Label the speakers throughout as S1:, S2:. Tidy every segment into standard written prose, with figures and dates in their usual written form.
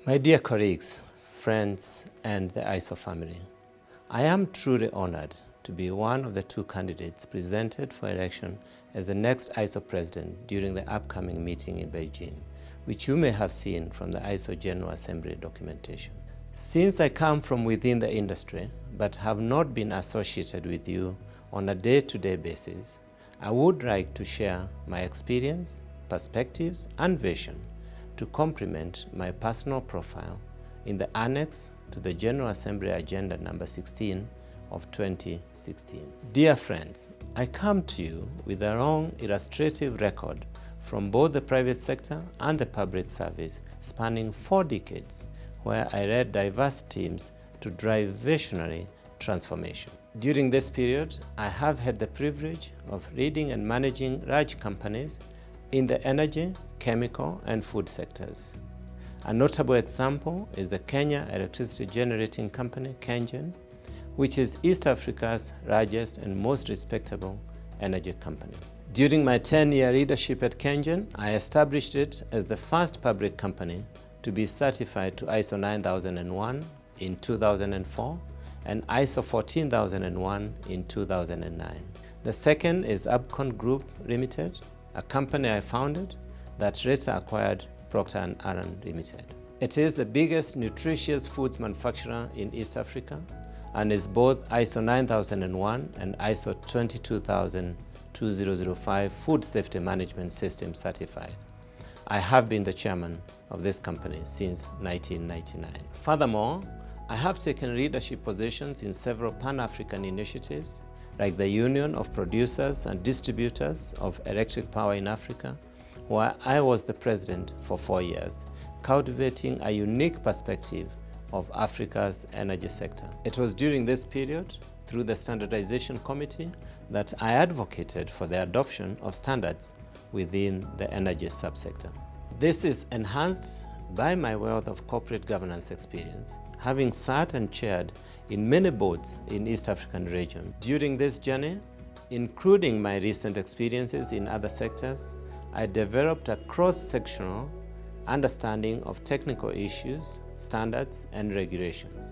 S1: My dear colleagues, friends, and the ISO family, I am truly honored to be one of the two candidates presented for election as the next ISO president during the upcoming meeting in Beijing, which you may have seen from the ISO General Assembly documentation. Since I come from within the industry but have not been associated with you on a day-to-day basis, I would like to share my experience, perspectives, and vision to complement my personal profile in the annex to the General Assembly Agenda number 16 of 2016. Dear friends, I come to you with a long illustrative record from both the private sector and the public service spanning 4 decades, where I led diverse teams to drive visionary transformation. During this period, I have had the privilege of leading and managing large companies in the energy, chemical, and food sectors. A notable example is the Kenya Electricity Generating Company, KENGEN, which is East Africa's largest and most respectable energy company. During my 10-year leadership at KENGEN, I established it as the first public company to be certified to ISO 9001 in 2004 and ISO 14001 in 2009. The second is Abcon Group Limited, a company I founded that later acquired Procter & Allen Limited. It is the biggest nutritious foods manufacturer in East Africa and is both ISO 9001 and ISO 22005 Food Safety Management System certified. I have been the chairman of this company since 1999. Furthermore, I have taken leadership positions in several Pan-African initiatives like the Union of Producers and Distributors of Electric Power in Africa, where I was the president for 4 years, cultivating a unique perspective of Africa's energy sector. It was during this period, through the Standardization Committee, that I advocated for the adoption of standards within the energy subsector. This is enhanced by my wealth of corporate governance experience, having sat and chaired in many boards in East African region. During this journey, including my recent experiences in other sectors, I developed a cross-sectional understanding of technical issues, standards, and regulations.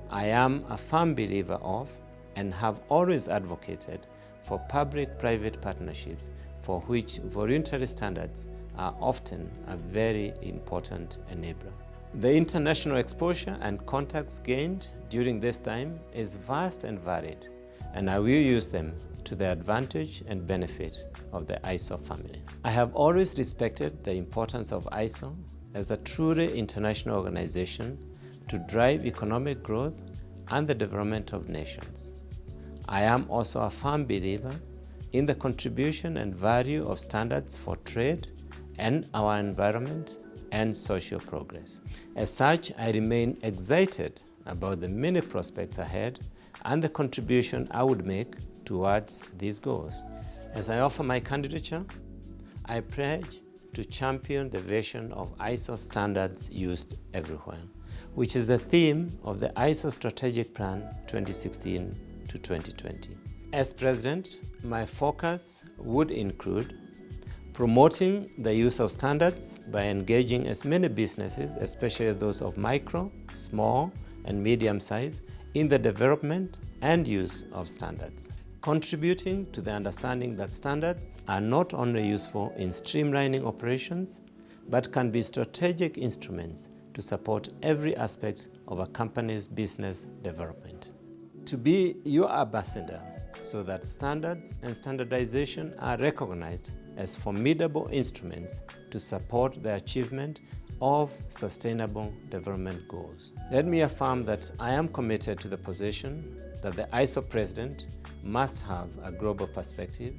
S1: I am a firm believer of and have always advocated for public-private partnerships for which voluntary standards are often a very important enabler. The international exposure and contacts gained during this time is vast and varied, and I will use them to the advantage and benefit of the ISO family. I have always respected the importance of ISO as a truly international organization to drive economic growth and the development of nations. I am also a firm believer in the contribution and value of standards for trade and our environment and social progress. As such, I remain excited about the many prospects ahead and the contribution I would make towards these goals. As I offer my candidature, I pledge to champion the vision of ISO standards used everywhere, which is the theme of the ISO Strategic Plan 2016 to 2020. As President, my focus would include promoting the use of standards by engaging as many businesses, especially those of micro, small, and medium size, in the development and use of standards. Contributing to the understanding that standards are not only useful in streamlining operations, but can be strategic instruments to support every aspect of a company's business development. To be your ambassador so that standards and standardization are recognized as formidable instruments to support the achievement of sustainable development goals. Let me affirm that I am committed to the position that the ISO president must have a global perspective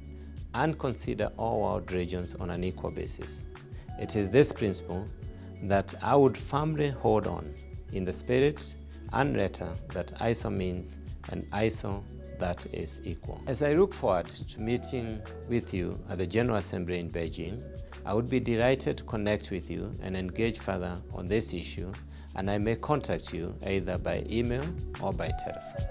S1: and consider all world regions on an equal basis. It is this principle that I would firmly hold on in the spirit and letter that ISO means an ISO that is equal. As I look forward to meeting with you at the General Assembly in Beijing, I would be delighted to connect with you and engage further on this issue, and I may contact you either by email or by telephone.